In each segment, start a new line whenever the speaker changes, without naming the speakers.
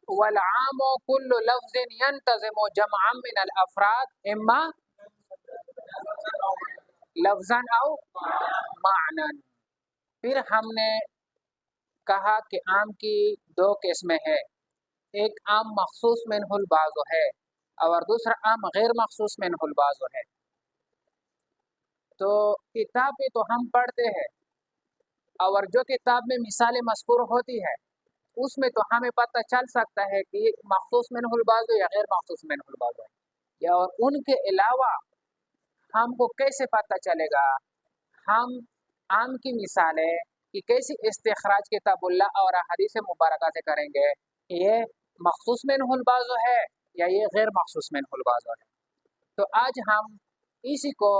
والعام كل لفظ ينتظم جمعا من الافراد اما لفظا او معنی. پھر ہم نے کہا کہ عام کی دو قسمیں ہیں، ایک عام مخصوص منہ البعض ہے اور دوسرا عام غیر مخصوص منہ البعض ہے. تو کتاب میں تو ہم پڑھتے ہیں اور جو کتاب میں مثالیں مذکور ہوتی ہے اس میں تو ہمیں پتہ چل سکتا ہے کہ مخصوص منہ البعض یا غیر مخصوص منہ البعض ہے، یا اور ان کے علاوہ ہم کو کیسے پتہ چلے گا؟ ہم عام کی مثالیں کہ کیسی استخراج کتاب اللہ اور حدیث مبارکہ سے کریں گے، یہ مخصوص منہ البعض ہے یا یہ غیر مخصوص منہ البعض ہے. تو آج ہم اسی کو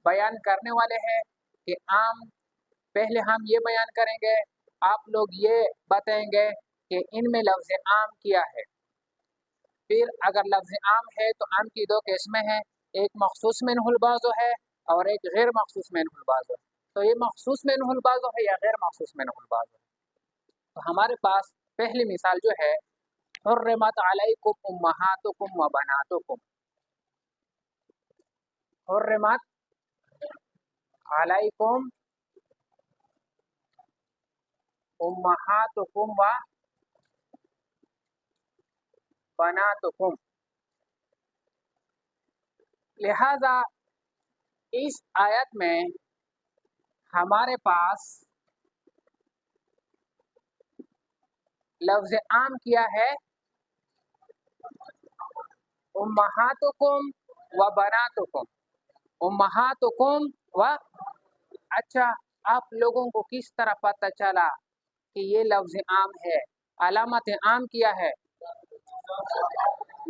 بیان کرنے والے ہیں کہ عام، پہلے ہم یہ بیان کریں گے، آپ لوگ یہ بتائیں گے کہ ان میں لفظ عام کیا ہے. پھر اگر لفظ عام ہے تو عام کی دو قسمیں ہیں، ایک مخصوص منہ البعض ہے اور ایک غیر مخصوص منہ البعض ہے. تو یہ مخصوص منہ البعض ہے یا غیر مخصوص منہ البعض ہے؟ تو ہمارے پاس پہلی مثال جو ہے حرمت علیکم امہاتکم و بناتکم. حرمت علیکم امہاتکم و بناتکم. لہذا اس آیت میں ہمارے پاس لفظ عام کیا ہے امہاتکم و بناتکم. امہاتکم و، اچھا آپ لوگوں کو کس طرح پتہ چلا کہ یہ لفظ عام ہے؟ علامت عام کیا ہے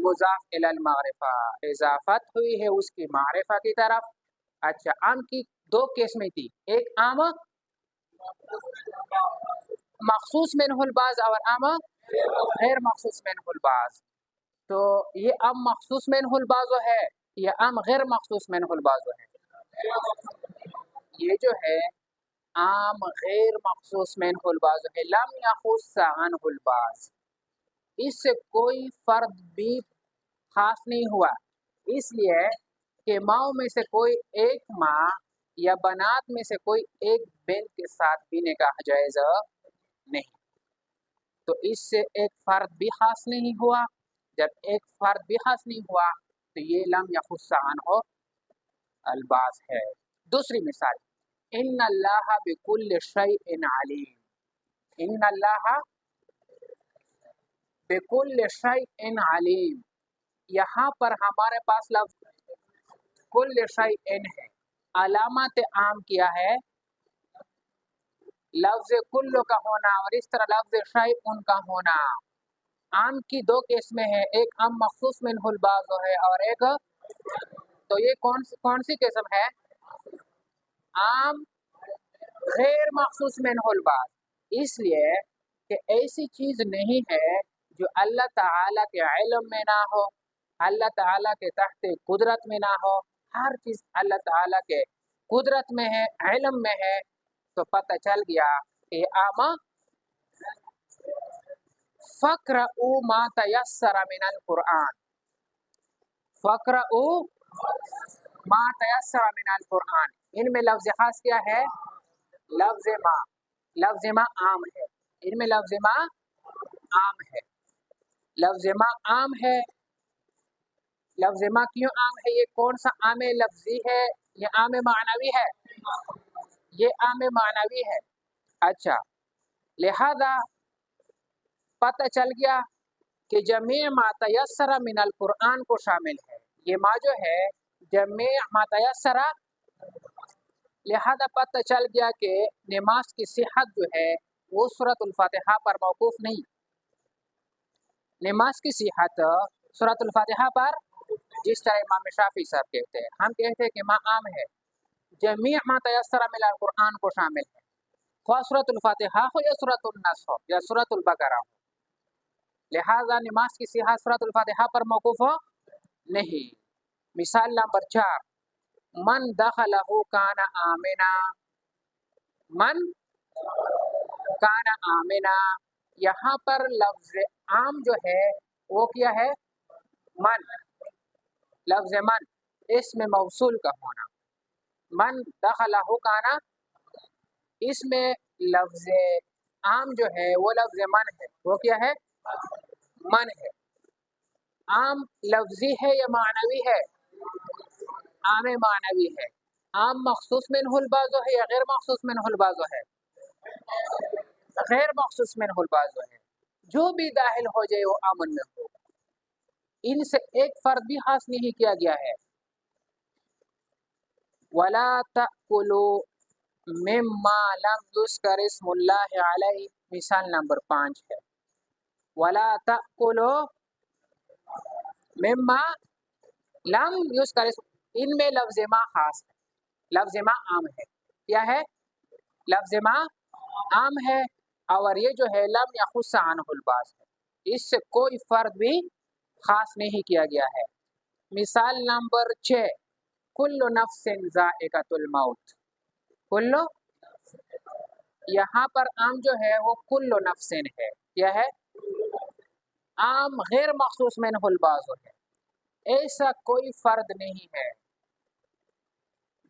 مضاف الی المعرفہ، اضافت ہوئی ہے اس کی معرفہ کی طرف. اچھا عام کی دو قسمیں تھی، ایک عام مخصوص منہ البعض اور عام غیر مخصوص منہ البعض. تو یہ عام مخصوص منہ البعض ہے یا عام غیر مخصوص منہ البعض ہے؟ یہ جو ہے عام غیر مخصوص منہ البعض ہے، لم یخص عنہ البعض، اس سے کوئی فرد بھی خاص نہیں ہوا، اس لیے کہ ماؤں میں سے کوئی ایک ماں یا بنات میں سے کوئی ایک بنت کے ساتھ بھی نکاح جائز نہیں. تو اس سے ایک فرد بھی خاص نہیں ہوا، جب ایک فرد بھی خاص نہیں ہوا تو یہ لم یخص عنہ البعض ہے. دوسری مثال ان اللہ بکل شیء علیم. ان اللہ بکل شیء علیم، یہاں پر ہمارے پاس لفظ کل شیء ہے، علامت عام کیا ہے لفظ کل کا ہونا اور اس طرح لفظ شیء کا ہونا. عام کی دو قسمیں ہیں، ایک عام مخصوص منہ البعض ہے اور ایک، تو یہ کون سی قسم ہے؟ عام غیر مخصوص منہ البعض. اس لیے کہ ایسی چیز نہیں ہے جو اللہ تعالیٰ کے علم میں نہ ہو، اللہ تعالیٰ کے تحت قدرت میں نہ ہو. ہر چیز اللہ تعالیٰ کے قدرت میں ہے، علم میں ہے. تو پتہ چل گیا کہ عام فَاقْرَؤُوا مَا تَيَسَّرَ مِنَ الْقُرْآنِ. فَاقْرَؤُوا مَا تَيَسَّرَ مِنَ الْقُرْآنِ، ان میں لفظ خاص کیا ہے؟ لفظ ما. لفظ ما عام ہے، ان میں لفظ ما عام ہے. لفظ ما عام ہے. لفظ ما کیوں عام ہے؟ یہ کون سا عام لفظی ہے یا عام معنوی ہے؟ یہ عام معنوی ہے. اچھا لہذا پتہ چل گیا کہ جمیع ما تیسر من القرآن کو شامل ہے. یہ ما جو ہے جمیع ما تیسر، لہذا پتہ چل گیا کہ نماز کی صحت جو ہے وہ سورۃ الفاتحہ پر موقوف نہیں. نماز کی صحت سورۃ الفاتحہ پر، جس طرح امام شافعی صاحب کہتے ہیں، ہم کہتے ہیں کہ ما عام ہے، جمیع ما تیسر من القرآن کو شامل ہے، خواہ سورۃ الفاتحہ ہو یا سورۃ النصر ہو یا سورۃ البقرہ ہو. لہذا نماز کی صحت سورۃ الفاتحہ پر موقوف ہو نہیں. مثال نمبر 4 من دخلہ کان آمنا. من کان آمنا، یہاں پر لفظ عام جو ہے وہ کیا ہے؟ من. لفظ من اسم موصول کا ہونا. من دخلہ کانا، اس میں لفظ عام جو ہے وہ لفظ من ہے. وہ کیا ہے؟ من ہے. عام لفظی ہے یا معنوی ہے؟ عام معنوی ہے. عام مخصوص منہ البعض ہے یا غیر مخصوص منہ البعض ہے؟ غیر مخصوص منہ البعض ہے. جو بھی داخل ہو جائے وہ امن میں ہوگا. ان سے ایک فرد بھی خاص نہیں کیا گیا ہے. ولا تأکلوا مما لم یذکر اسم اللہ علیہ، مثال نمبر 5 ہے. ولا تأکلوا مما لم یذکر اسم، ان میں لفظ ما خاص ہے، لفظ ما عام ہے. کیا ہے؟ لفظ ما عام ہے، اور یہ جو ہے لم یخص عنہ البعض ہے، اس سے کوئی فرد بھی خاص نہیں کیا گیا ہے. مثال نمبر 6، کل نفس ذائقۃ الموت. کل، یہاں پر عام جو ہے وہ کل نفس ہے. کیا ہے؟ عام غیر مخصوص منہ البعض ہے. ایسا کوئی فرد نہیں ہے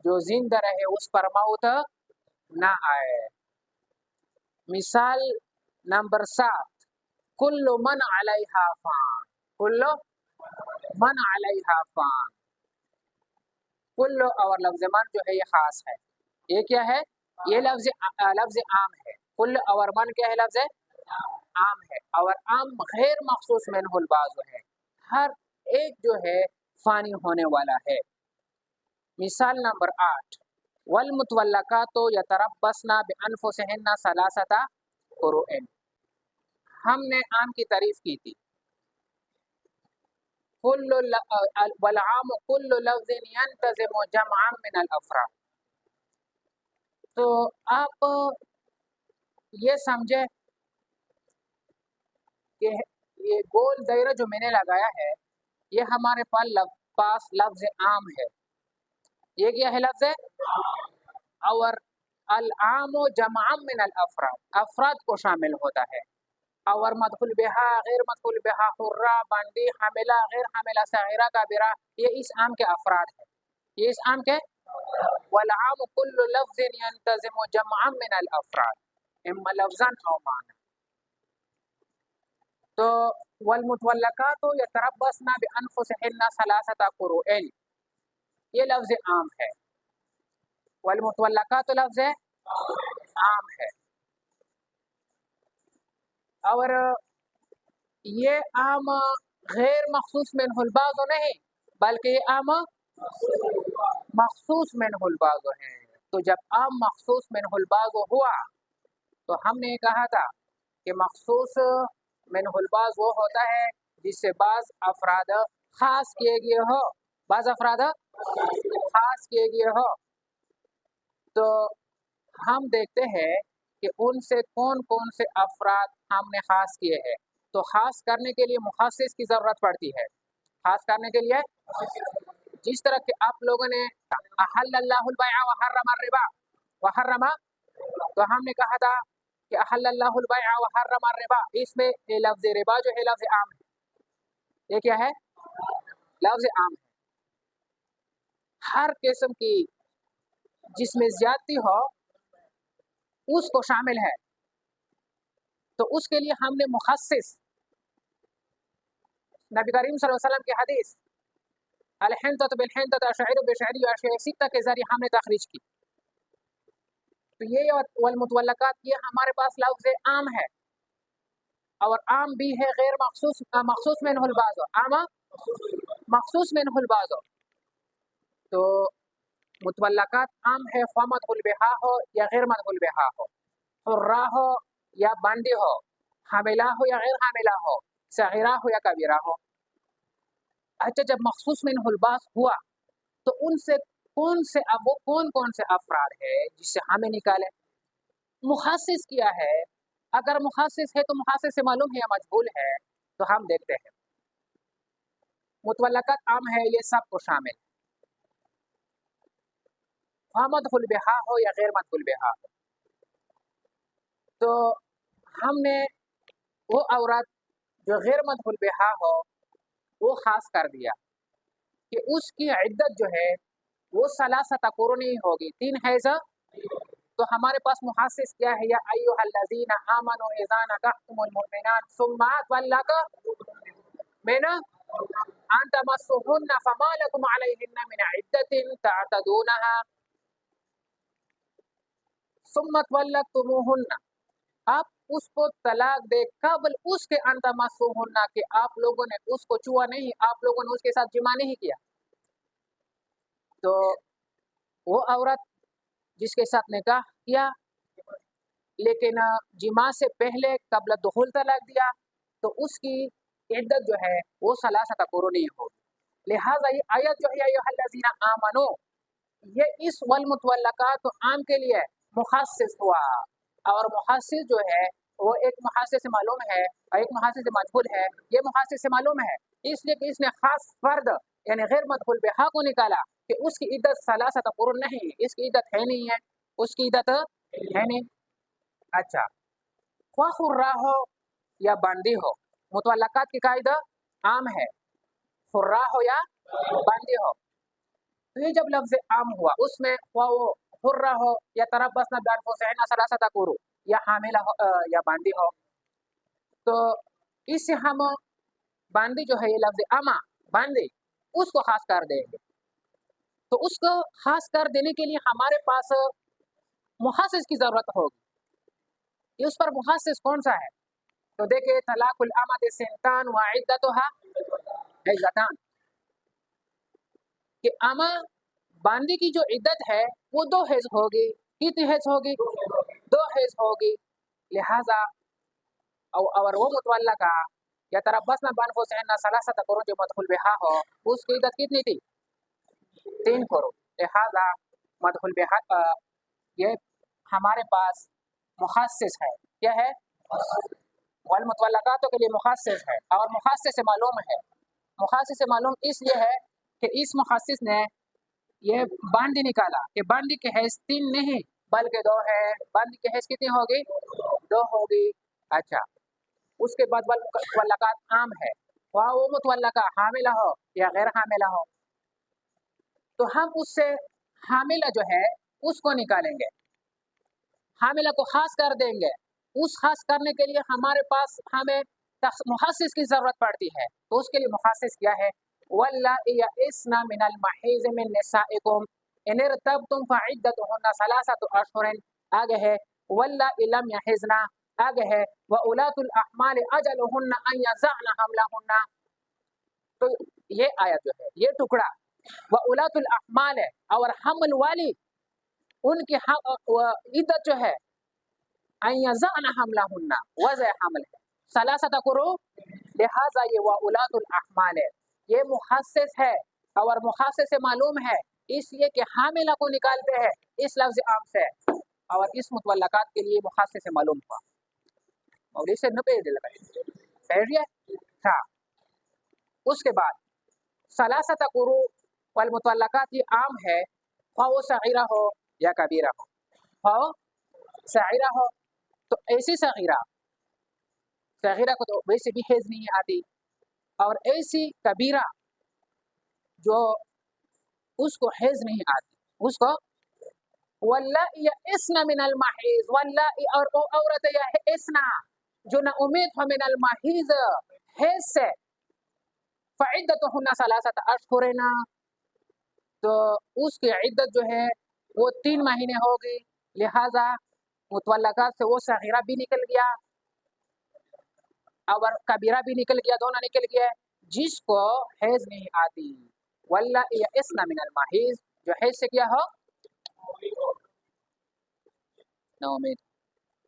جو زندہ رہے اس پر موت نہ آئے. مثال نمبر 7، کل من علیہا فان. کل من علیہا فان. کل اور لفظ من جو ہے یہ خاص ہے. یہ کیا ہے؟ یہ لفظ عام ہے. کل اور من کیا ہے؟ لفظ عام ہے، اور عام غیر مخصوص منہ البعض ہے. ہر ایک جو ہے فانی ہونے والا ہے. مثال نمبر 8، والمطلقات یتربصن بانفسهن ثلاثة قروء. ہم نے عام کی تعریف کی تھی. والعام کل لفظ ينتظم جمعا من الافراد. تو آپ یہ سمجھے کہ یہ گول دائرہ جو میں نے لگایا ہے یہ ہمارے پاس لفظ عام ہے. یہ کیا ہے؟ لفظ اور العام جمع من الافراد، افراد کو شامل ہوتا ہے. اور مدخول بہا، غیر مدخول بہا، حرہ، بندی، حاملہ، غیر حاملہ، صغیرہ، کبیرہ، یہ اس عام کے افراد ہیں. یہ اس عام کے والعام کل لفظ ينتظم جمعا من الافراد اما لفظا او معنی. تو والمطلقات یتربصن بانفسهن ثلاثة قروء، یہ لفظ عام ہے. والمطلقات لفظ عام ہے، اور یہ عام غیر مخصوص منہ البعض نہیں بلکہ یہ عام مخصوص منہ البعض ہے. تو جب عام مخصوص منہ البعض ہوا تو ہم نے کہا تھا کہ مخصوص منہ البعض وہ ہوتا ہے جس سے بعض افراد خاص کیے گئے ہو، بعض افراد خاص کیے گئے ہو. تو ہم دیکھتے ہیں کہ ان سے کون کون سے افراد ہم نے خاص کیے ہیں. تو خاص کرنے کے لیے مخصص کی ضرورت پڑتی ہے. خاص کرنے کے لیے جس طرح کہ آپ لوگوں نے احل اللہ البیع وحرم الربا وحرم، تو ہم نے کہا تھا کہ احل اللہ البیع وحرم الربا، اس میں لفظ ربا جو ہے لفظ عام ہے. یہ کیا ہے؟ لفظ عام ہے. ہر قسم کی جس میں زیادتی ہو اس کو شامل ہے. تو اس کے لیے ہم نے مخصص نبی کریم صلی اللہ علیہ وسلم کی حدیث الحنطۃ بالحنطۃ الشعیر بالشعیر والاشیاء ستہ کے ذریعے ہم نے تخریج کی. تو یہ والمطلقات یہ ہمارے پاس لفظ عام ہے، اور عام بھی ہے غیر مخصوص، مخصوص منہ البعض، عام مخصوص منہ البعض. تو مطلقات عام ہے، خواہ مدخول بہا ہو یا غیر مدخول بہا ہو، حرہ ہو یا باندی ہو، حاملہ ہو یا غیر حاملہ ہو، صغیرہ ہو یا کبیرہ ہو. اچھا، جب مخصوص منہ البعض ہوا تو ان سے کون سے وہ کون سے افراد ہے جس سے ہمیں نکالے؟ مخصص کیا ہے. اگر مخصص ہے تو مخصص سے معلوم ہے یا مجهول ہے. تو ہم دیکھتے ہیں مطلقات عام ہے، یہ سب کو شامل، خواہ مدخول بہا ہو یا غیر مدخول بہا ہو. تو ہم نے وہ عورت جو غیر مدخول بہا ہو وہ خاص کر دیا کہ اس کی عدت جو ہے وہ ثلاثۃ قرون نہیں ہوگی، 3 حیض. تو ہمارے پاس محاسس کیا ہے؟ یا ایھا الذین آمنوا اذا نکحتم المؤمنات ثم طلقتموهن ان تمسوهن فما لكم علیہن من عدۃ تعتدونها ثم طلقتموهن. آپ اس کو طلاق دے قبل اس کے ان تمسوهن کہ آپ لوگوں نے اس کو چھوا نہیں، آپ لوگوں نے اس کے ساتھ جمع نہیں کیا. تو وہ عورت جس کے ساتھ نکاح کیا لیکن جماع سے پہلے قبل دخول طلاق دیا تو اس کی عدت جو ہے وہ ثلاثۃ قرون نہیں ہوگی. لہٰذا یہ آیت جو ہے یا ایھا الذین آمنوا، یہ اس والمطلقات عام کے لیے مخصص ہوا، اور مخصص جو ہے وہ ایک محاسس سے معلوم ہے اور ایک محاسس سے مجهول ہے. یہ محاسس سے معلوم ہے اس لیے کہ اس نے خاص فرد یعنی غیر مدخول بہا کو نکالا کہ اس کی عدت ثلاثۃ قرون نہیں، اس کی عدت ہے نہیں ہے، اس کی عدت ہے نہیں. اچھا، خواہ خرہ ہو یا باندی ہو، متعلقات کی قاعدہ عام ہے، خرہ ہو یا باندی ہو. تو یہ جب لفظ عام ہوا اس میں خواہ وہ خرہ ہو یا تربصن بانفسہن ثلاثۃ قروء یا حاملہ ہو یا باندی ہو، تو اس سے ہم باندی جو ہے یہ لفظ اما باندی اس کو خاص کر دیں گے. تو اس کو خاص کر دینے کے لیے ہمارے پاس محاسس کی ضرورت ہوگی. اس پر محاسس کون سا ہے؟ تو دیکھیں طلاق الامۃ سنتان وعدتها حیضتان، کہ اما باندی کی جو عدت ہے وہ 2 حیض ہوگی. کتنی حیض ہوگی؟ 2 حیض ہوگی. لہذا اور وہ متولقہ یا تربصن بانفسہن ثلاثۃ قروء جو مدخول بہا ہو اس کی عدت کتنی تھی؟ 3 قروء. لہذا مدخول بہا یہ ہمارے پاس مخصص ہے. کیا ہے؟ والمطلقات کے لیے مخصص ہے، اور مخصص سے معلوم ہے. مخصص سے معلوم اس لیے ہے کہ اس مخصص نے یہ باندی نکالا کہ باندی کی حیث 3 نہیں بلکہ 2 ہے. باندی کی حیث کتنی ہوگی؟ 2 ہوگی. اچھا، اس کے بعد مطلقات عام ہے، وہ متولقہ حاملہ ہو یا غیر حاملہ ہو. تو ہم اس سے حاملہ جو ہے اس کو نکالیں گے، حاملہ کو خاص کر دیں گے. اس خاص کرنے کے لیے ہمارے پاس ہمیں محسس کی ضرورت پڑتی ہے. تو اس کے لیے محسس کیا ہے؟ واللائی یئسن من المحیض من نسائکم ان ارتبتم فعدتهن 3 اشہر. آگے ہے واللائی لم یحضن. آگے ہے واولاۃ الاحمال اجلهن ان یضعن حملهن. تو یہ آیت جو ہے یہ ٹکڑا واولاۃ الاحمال ہے، اور حمل والی ان کی عدت جو ہے ان یضعن حملهن وضع حمل ہے 3 قروء. لہذا یہ واولاۃ الاحمال ہے، یہ مخصص ہے اور مخصص سے معلوم ہے اس لیے کہ حاملہ کو نکالتے ہیں اس لفظ عام سے، اور اس متولقات کے لیے مخصص سے معلوم ہوا. اور اسے نہ پیش دے لگا. ہاں، اس کے بعد 3 قروء والمطلقات یہ عام ہے، خواہ وہ صغیرہ ہو یا کبیرہ ہو. خواہ صغیرہ ہو تو ایسی صغیرہ کو تو ویسے بھی حیض نہیں آتی، اور ایسی کبیرہ جو اس کو حیض نہیں آتی اس کو واللائی یئسن من المحیض. واللائی اور عورت یئسن جو نا امید ہو من المحیض حیض سے فعدتهن 3 اشہر، تو اس کی عدت جو ہے وہ 3 مہینے ہوگی. لہذا متولقات سے وہ صغیرہ بھی نکل گیا اور کبیرہ بھی نکل گیا، دونوں نکل گیا جس کو حیض نہیں آتی. واللائی یئسن من المحیض جو حیض سے کیا ہو نا امید